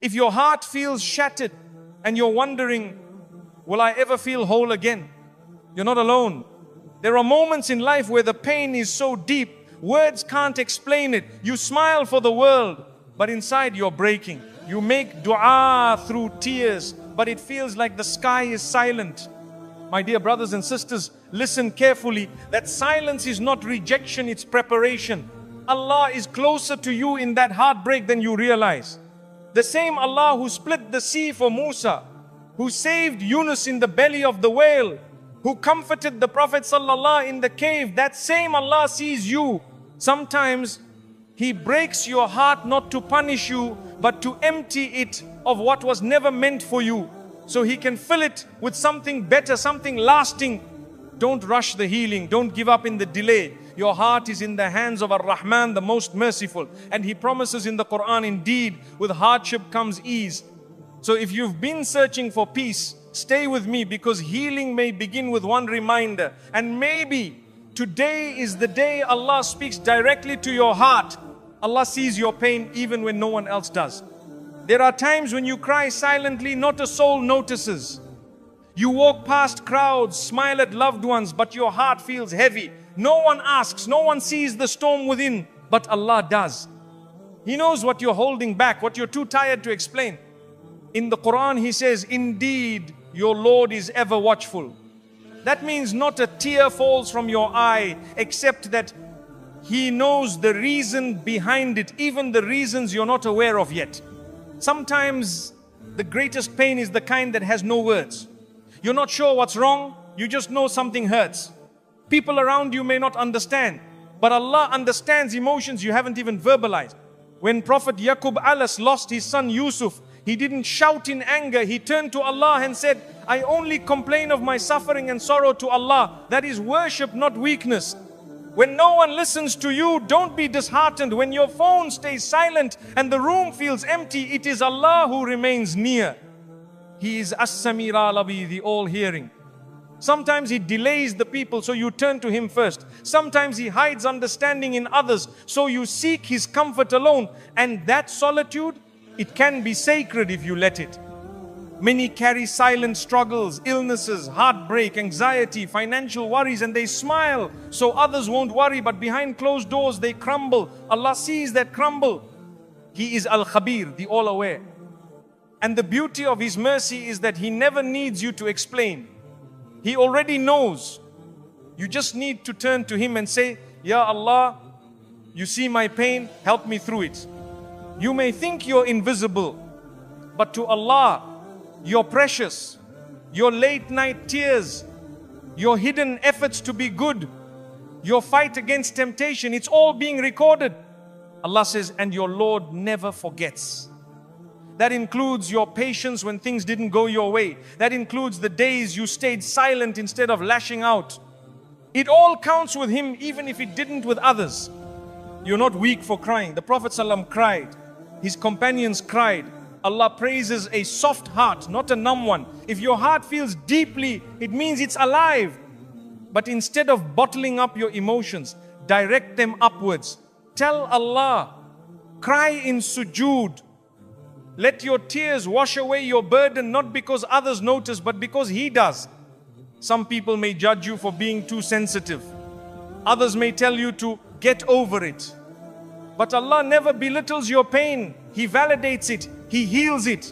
If your heart feels shattered and you're wondering, will I ever feel whole again? You're not alone. There are moments in life where the pain is so deep, words can't explain it. You smile for the world, but inside you're breaking. You make dua through tears, but it feels like the sky is silent. My dear brothers and sisters, listen carefully, that silence is not rejection, it's preparation. Allah is closer to you in that heartbreak than you realize. The same Allah who split the sea for Musa, who saved Yunus in the belly of the whale, who comforted the Prophet ﷺ in the cave, that same Allah sees you. Sometimes He breaks your heart not to punish you, but to empty it of what was never meant for you, so He can fill it with something better, something lasting. Don't rush the healing. Don't give up in the delay. Your heart is in the hands of Ar-Rahman, the most merciful. And He promises in the Quran, indeed, with hardship comes ease. So if you've been searching for peace, stay with me, because healing may begin with one reminder. And maybe today is the day Allah speaks directly to your heart. Allah sees your pain even when no one else does. There are times when you cry silently, not a soul notices. You walk past crowds, smile at loved ones, but your heart feels heavy. No one asks, no one sees the storm within, but Allah does. He knows what you're holding back, what you're too tired to explain. In the Quran He says, indeed, your Lord is ever watchful. That means not a tear falls from your eye, except that He knows the reason behind it, even the reasons you're not aware of yet. Sometimes the greatest pain is the kind that has no words. You're not sure what's wrong, you just know something hurts. People around you may not understand, but Allah understands emotions you haven't even verbalized. When Prophet Yaqub Alas lost his son Yusuf, he didn't shout in anger. He turned to Allah and said, I only complain of my suffering and sorrow to Allah. That is worship, not weakness. When no one listens to you, don't be disheartened. When your phone stays silent and the room feels empty, it is Allah who remains near. He is As-Samir Al-Abi, the all-hearing. Sometimes He delays the people, so you turn to Him first. Sometimes He hides understanding in others, so you seek His comfort alone. And that solitude, it can be sacred if you let it. Many carry silent struggles, illnesses, heartbreak, anxiety, financial worries, and they smile so others won't worry, but behind closed doors they crumble. Allah sees that crumble. He is Al-Khabir, the all-aware. And the beauty of His mercy is that He never needs you to explain. He already knows. You just need to turn to Him and say, Ya Allah, you see my pain, help me through it. You may think you're invisible, but to Allah, you're precious. Your late night tears, your hidden efforts to be good, your fight against temptation, it's all being recorded. Allah says, and your Lord never forgets. That includes your patience when things didn't go your way. That includes the days you stayed silent instead of lashing out. It all counts with Him, even if it didn't with others. You're not weak for crying. The Prophet ﷺ cried. His companions cried. Allah praises a soft heart, not a numb one. If your heart feels deeply, it means it's alive. But instead of bottling up your emotions, direct them upwards. Tell Allah, cry in sujood. Let your tears wash away your burden, not because others notice, but because He does. Some people may judge you for being too sensitive. Others may tell you to get over it. But Allah never belittles your pain. He validates it. He heals it.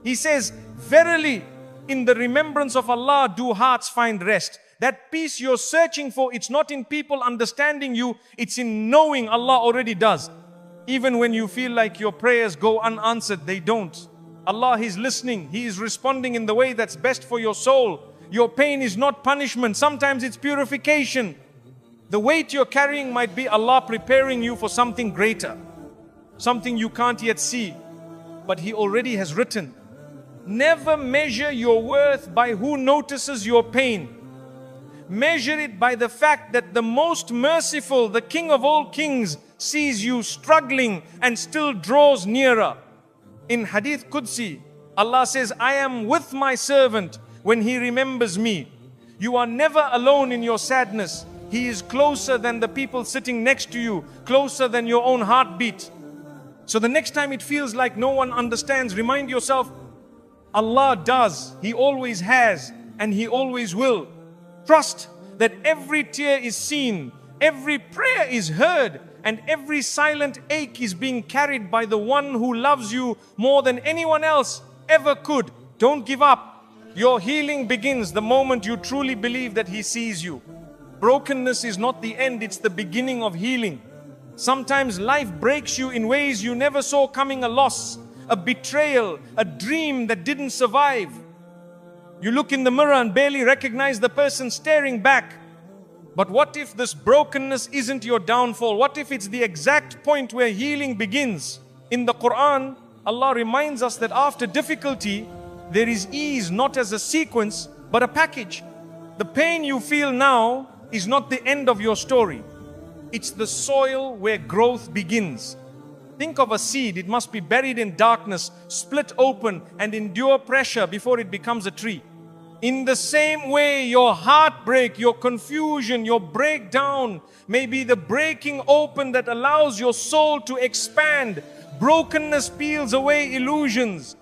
He says, verily, in the remembrance of Allah do hearts find rest. That peace you're searching for, it's not in people understanding you, it's in knowing Allah already does. Even when you feel like your prayers go unanswered, they don't. Allah is listening. He is responding in the way that's best for your soul. Your pain is not punishment. Sometimes it's purification. The weight you're carrying might be Allah preparing you for something greater, something you can't yet see, but He already has written. Never measure your worth by who notices your pain. Measure it by the fact that the most merciful, the King of all kings, sees you struggling and still draws nearer. In Hadith Qudsi, Allah says, I am with my servant when he remembers me. You are never alone in your sadness. He is closer than the people sitting next to you, closer than your own heartbeat. So the next time it feels like no one understands, remind yourself, Allah does, He always has, and He always will. Trust that every tear is seen, every prayer is heard, and every silent ache is being carried by the one who loves you more than anyone else ever could. Don't give up. Your healing begins the moment you truly believe that He sees you. Brokenness is not the end, it's the beginning of healing. Sometimes life breaks you in ways you never saw coming, a loss, a betrayal, a dream that didn't survive. You look in the mirror and barely recognize the person staring back. But what if this brokenness isn't your downfall? What if it's the exact point where healing begins? In the Quran, Allah reminds us that after difficulty, there is ease, not as a sequence, but a package. The pain you feel now is not the end of your story. It's the soil where growth begins. Think of a seed. It must be buried in darkness, split open, and endure pressure before it becomes a tree. In the same way, your heartbreak, your confusion, your breakdown may be the breaking open that allows your soul to expand. Brokenness peels away illusions.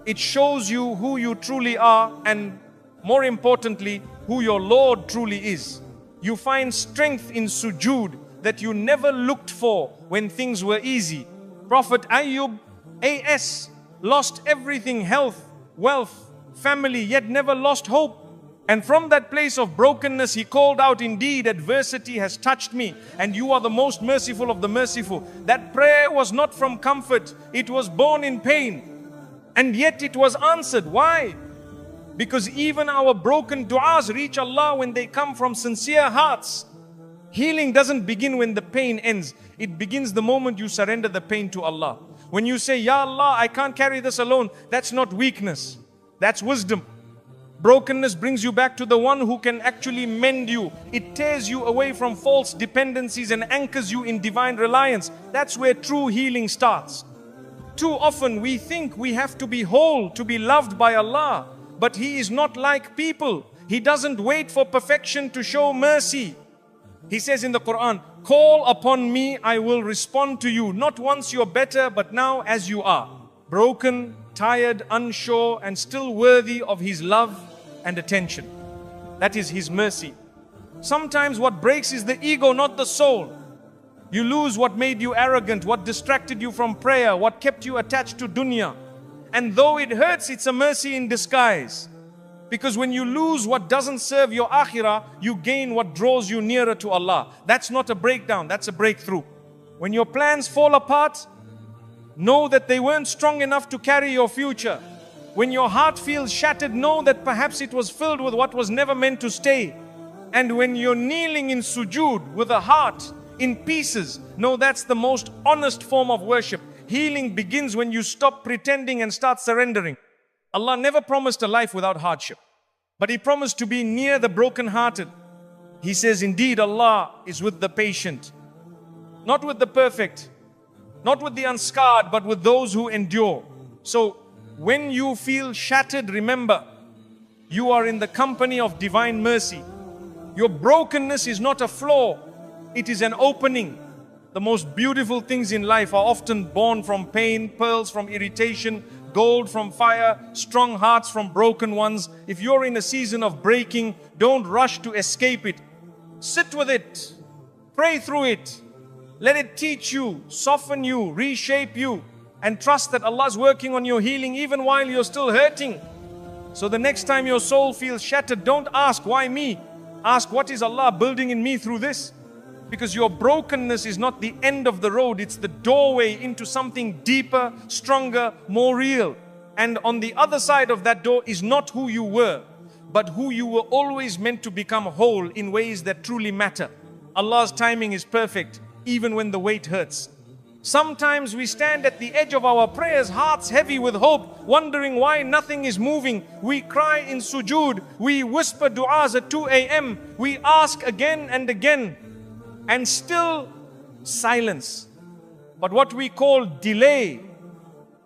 It shows you who you truly are, and more importantly, who your Lord truly is. You find strength in sujood that you never looked for when things were easy. Prophet Ayyub, A.S., lost everything, health, wealth, family, yet never lost hope. And from that place of brokenness, he called out, "Indeed, adversity has touched me, and you are the most merciful of the merciful." That prayer was not from comfort, it was born in pain. And yet it was answered. Why? Because even our broken du'as reach Allah when they come from sincere hearts. Healing doesn't begin when the pain ends. It begins the moment you surrender the pain to Allah. When you say, "Ya Allah, I can't carry this alone," that's not weakness. That's wisdom. Brokenness brings you back to the one who can actually mend you. It tears you away from false dependencies and anchors you in divine reliance. That's where true healing starts. Too often we think we have to be whole to be loved by Allah. But He is not like people. He doesn't wait for perfection to show mercy. He says in the Quran, "Call upon me, I will respond to you. Not once you're better, but now as you are. Broken, tired, unsure, and still worthy of His love and attention." That is His mercy. Sometimes what breaks is the ego, not the soul. You lose what made you arrogant, what distracted you from prayer, what kept you attached to dunya. And though it hurts, it's a mercy in disguise. Because when you lose what doesn't serve your akhirah, you gain what draws you nearer to Allah. That's not a breakdown, that's a breakthrough. When your plans fall apart, know that they weren't strong enough to carry your future. When your heart feels shattered, know that perhaps it was filled with what was never meant to stay. And when you're kneeling in sujood with a heart in pieces, know that's the most honest form of worship. Healing begins when you stop pretending and start surrendering. Allah never promised a life without hardship, but He promised to be near the brokenhearted. He says, "Indeed, Allah is with the patient," not with the perfect, not with the unscarred, but with those who endure. So when you feel shattered, remember, you are in the company of divine mercy. Your brokenness is not a flaw, it is an opening. The most beautiful things in life are often born from pain, pearls from irritation, gold from fire, strong hearts from broken ones. If you're in a season of breaking, don't rush to escape it. Sit with it, pray through it, let it teach you, soften you, reshape you, and trust that Allah's working on your healing even while you're still hurting. So the next time your soul feels shattered, don't ask, "Why me?" Ask, "What is Allah building in me through this?" Because your brokenness is not the end of the road, it's the doorway into something deeper, stronger, more real. And on the other side of that door is not who you were, but who you were always meant to become whole in ways that truly matter. Allah's timing is perfect, even when the weight hurts. Sometimes we stand at the edge of our prayers, hearts heavy with hope, wondering why nothing is moving. We cry in sujood, we whisper du'as at 2 a.m., we ask again and again, and still silence. But what we call delay,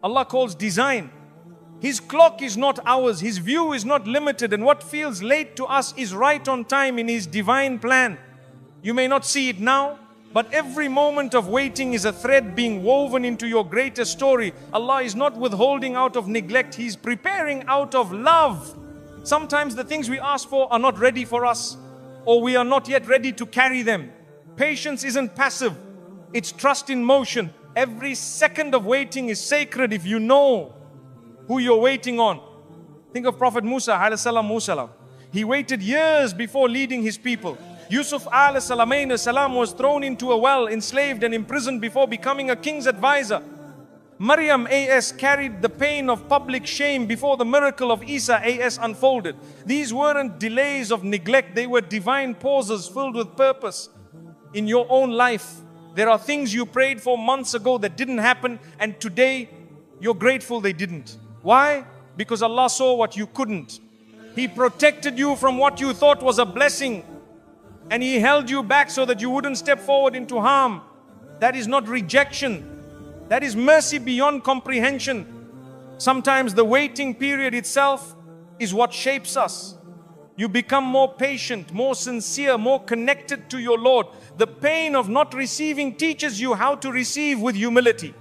Allah calls design. His clock is not ours, His view is not limited, and what feels late to us is right on time in His divine plan. You may not see it now, But every moment of waiting is a thread being woven into your greater story. Allah is not withholding out of neglect, He's preparing out of love. Sometimes the things we ask for are not ready for us, or we are not yet ready to carry them. Patience isn't passive, it's trust in motion. Every second of waiting is sacred if you know who you're waiting on. Think of Prophet Musa alayhi salam. He waited years before leading his people. Yusuf alayhi salam was thrown into a well, enslaved and imprisoned before becoming a king's advisor. Maryam A.S. carried the pain of public shame before the miracle of Isa A.S. unfolded. These weren't delays of neglect, they were divine pauses filled with purpose. In your own life, there are things you prayed for months ago that didn't happen, and today you're grateful they didn't. Why? Because Allah saw what you couldn't. He protected you from what you thought was a blessing, and He held you back so that you wouldn't step forward into harm. That is not rejection. That is mercy beyond comprehension. Sometimes the waiting period itself is what shapes us. You become more patient, more sincere, more connected to your Lord. The pain of not receiving teaches you how to receive with humility.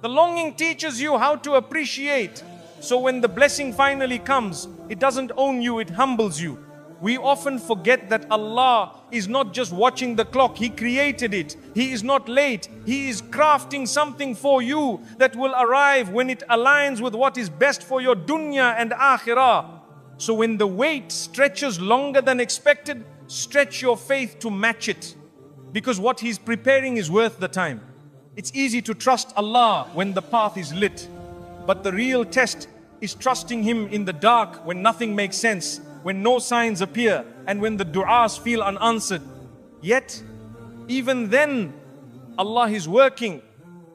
The longing teaches you how to appreciate. So when the blessing finally comes, it doesn't own you, it humbles you. We often forget that Allah is not just watching the clock, He created it. He is not late. He is crafting something for you that will arrive when it aligns with what is best for your dunya and akhirah. So when the wait stretches longer than expected, stretch your faith to match it. Because what He's preparing is worth the time. It's easy to trust Allah when the path is lit. But the real test is trusting Him in the dark when nothing makes sense, when no signs appear, and when the du'as feel unanswered. Yet, even then, Allah is working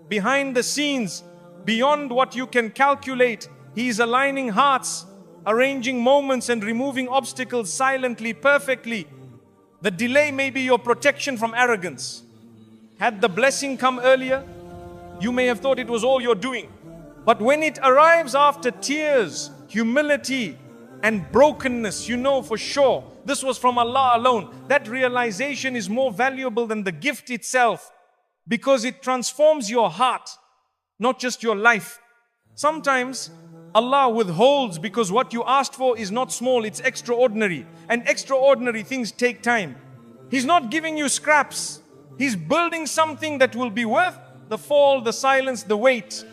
behind the scenes, beyond what you can calculate. He is aligning hearts, arranging moments and removing obstacles silently, perfectly. The delay may be your protection from arrogance. Had the blessing come earlier, you may have thought it was all you're doing. But when it arrives after tears, humility, and brokenness, you know for sure this was from Allah alone. That realization is more valuable than the gift itself, because it transforms your heart, not just your life. Sometimes Allah withholds because what you asked for is not small, it's extraordinary. And extraordinary things take time. He's not giving you scraps. He's building something that will be worth the fall, the silence, the wait.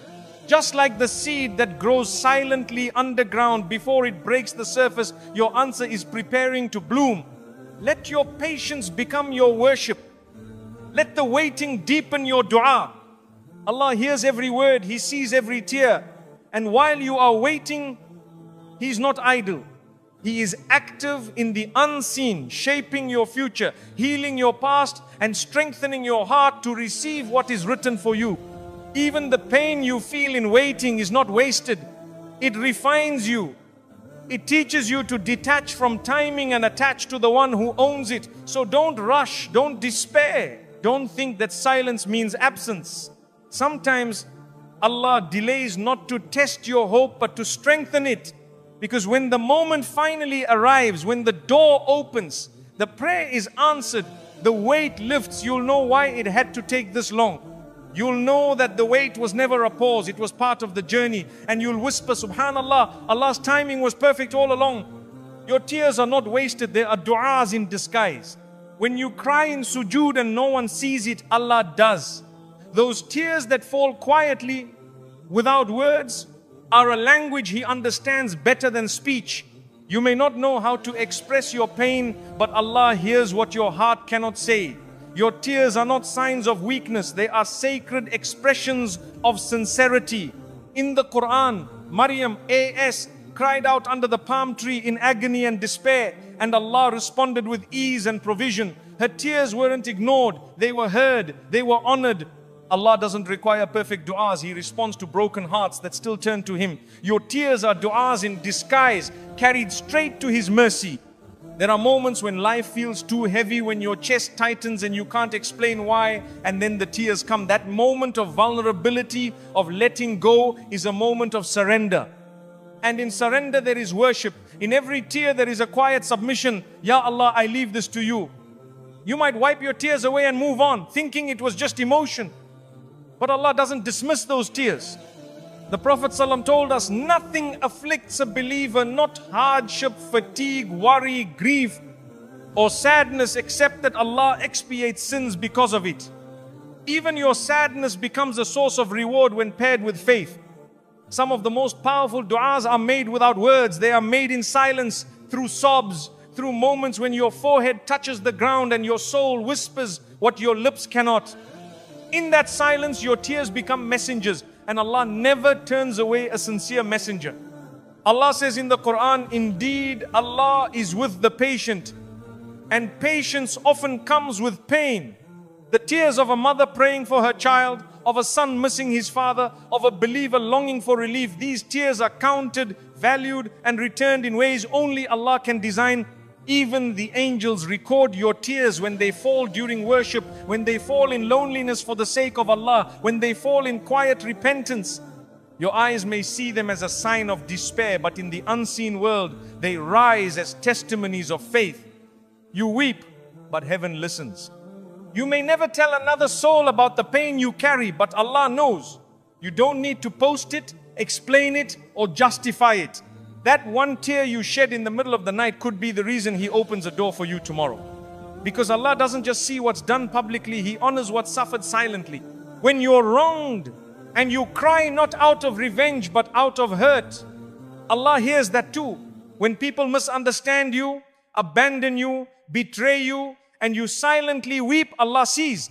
Just like the seed that grows silently underground before it breaks the surface, your answer is preparing to bloom. Let your patience become your worship. Let the waiting deepen your dua. Allah hears every word, He sees every tear. And while you are waiting, He's not idle. He is active in the unseen, shaping your future, healing your past, and strengthening your heart to receive what is written for you. Even the pain you feel in waiting is not wasted. It refines you. It teaches you to detach from timing and attach to the one who owns it. So don't rush, don't despair. Don't think that silence means absence. Sometimes Allah delays not to test your hope, but to strengthen it. Because when the moment finally arrives, when the door opens, the prayer is answered, the weight lifts, you'll know why it had to take this long. You'll know that the wait was never a pause, it was part of the journey. And you'll whisper, Subhanallah, Allah's timing was perfect all along. Your tears are not wasted, they are du'as in disguise. When you cry in sujood and no one sees it, Allah does. Those tears that fall quietly, without words, are a language He understands better than speech. You may not know how to express your pain, but Allah hears what your heart cannot say. Your tears are not signs of weakness, they are sacred expressions of sincerity. In the Quran, Maryam A.S. cried out under the palm tree in agony and despair, and Allah responded with ease and provision. Her tears weren't ignored, they were heard, they were honored. Allah doesn't require perfect du'as, He responds to broken hearts that still turn to Him. Your tears are du'as in disguise, carried straight to His mercy. There are moments when life feels too heavy, when your chest tightens and you can't explain why, and then the tears come. That moment of vulnerability, of letting go, is a moment of surrender. And in surrender there is worship. In every tear there is a quiet submission. Ya Allah, I leave this to you. You might wipe your tears away and move on, thinking it was just emotion. But Allah doesn't dismiss those tears. The Prophet ﷺ told us, nothing afflicts a believer, not hardship, fatigue, worry, grief, or sadness, except that Allah expiates sins because of it. Even your sadness becomes a source of reward when paired with faith. Some of the most powerful du'as are made without words. They are made in silence, through sobs, through moments when your forehead touches the ground and your soul whispers what your lips cannot. In that silence, your tears become messengers, and Allah never turns away a sincere messenger. Allah says in the Quran, indeed Allah is with the patient, and patience often comes with pain. The tears of a mother praying for her child, of a son missing his father, of a believer longing for relief, these tears are counted, valued, and returned in ways only Allah can design. Even the angels record your tears when they fall during worship, when they fall in loneliness for the sake of Allah, when they fall in quiet repentance. Your eyes may see them as a sign of despair, but in the unseen world, they rise as testimonies of faith. You weep, but heaven listens. You may never tell another soul about the pain you carry, but Allah knows. You don't need to post it, explain it, or justify it. That one tear you shed in the middle of the night could be the reason He opens a door for you tomorrow. Because Allah doesn't just see what's done publicly, He honors what's suffered silently. When you're wronged and you cry not out of revenge but out of hurt, Allah hears that too. When people misunderstand you, abandon you, betray you, and you silently weep, Allah sees.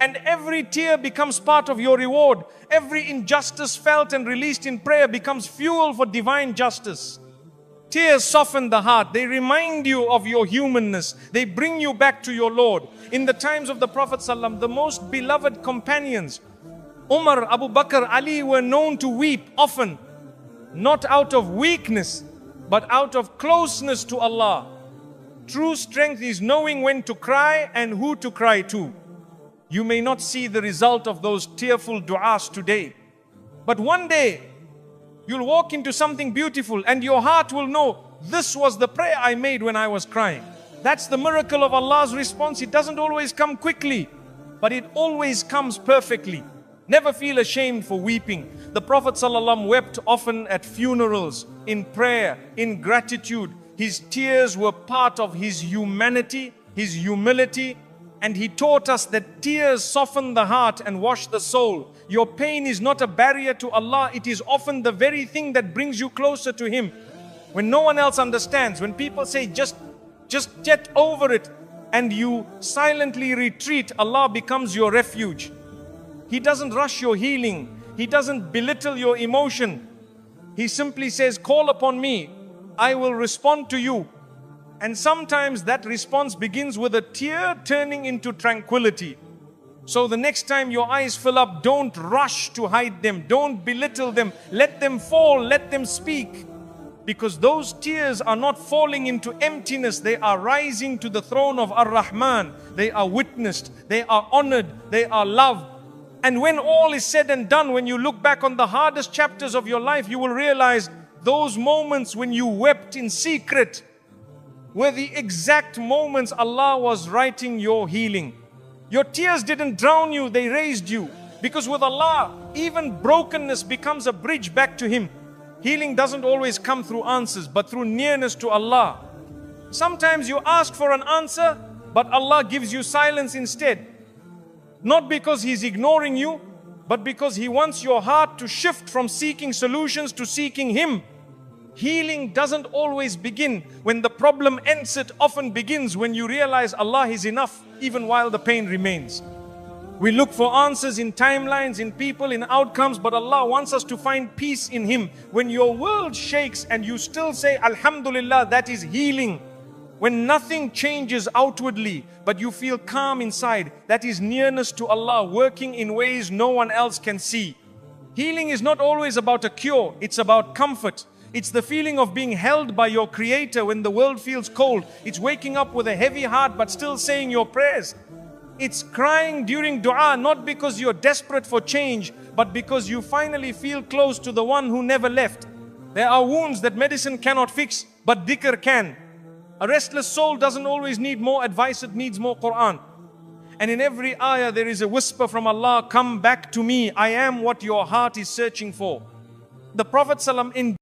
And every tear becomes part of your reward. Every injustice felt and released in prayer becomes fuel for divine justice. Tears soften the heart. They remind you of your humanness. They bring you back to your Lord. In the times of the Prophet ﷺ, the most beloved companions, Umar, Abu Bakr, Ali, were known to weep often, not out of weakness, but out of closeness to Allah. True strength is knowing when to cry and who to cry to. You may not see the result of those tearful du'as today, but one day you'll walk into something beautiful and your heart will know, this was the prayer I made when I was crying. That's the miracle of Allah's response. It doesn't always come quickly, but it always comes perfectly. Never feel ashamed for weeping. The Prophet ﷺ wept often at funerals, in prayer, in gratitude. His tears were part of His humanity, His humility, and He taught us that tears soften the heart and wash the soul. Your pain is not a barrier to Allah, it is often the very thing that brings you closer to Him. When no one else understands, when people say just get over it, and you silently retreat, Allah becomes your refuge. He doesn't rush your healing. He doesn't belittle your emotion. He simply says, call upon me, I will respond to you. And sometimes that response begins with a tear turning into tranquility. So the next time your eyes fill up, don't rush to hide them. Don't belittle them. Let them fall. Let them speak. Because those tears are not falling into emptiness. They are rising to the throne of Ar-Rahman. They are witnessed. They are honored. They are loved. And when all is said and done, when you look back on the hardest chapters of your life, you will realize those moments when you wept in secret were the exact moments Allah was writing your healing. Your tears didn't drown you, they raised you. Because with Allah, even brokenness becomes a bridge back to Him. Healing doesn't always come through answers, but through nearness to Allah. Sometimes you ask for an answer, but Allah gives you silence instead. Not because He's ignoring you, but because He wants your heart to shift from seeking solutions to seeking Him. Healing doesn't always begin when the problem ends. It often begins when you realize Allah is enough even while the pain remains. We look for answers in timelines, in people, in outcomes, but Allah wants us to find peace in Him. When your world shakes and you still say Alhamdulillah, that is healing. When nothing changes outwardly, but you feel calm inside, that is nearness to Allah, working in ways no one else can see. Healing is not always about a cure, it's about comfort. It's the feeling of being held by your Creator when the world feels cold. It's waking up with a heavy heart but still saying your prayers. It's crying during dua, not because you're desperate for change, but because you finally feel close to the one who never left. There are wounds that medicine cannot fix, but dhikr can. A restless soul doesn't always need more advice, it needs more Quran. And in every ayah there is a whisper from Allah, come back to me, I am what your heart is searching for. The Prophet ﷺ in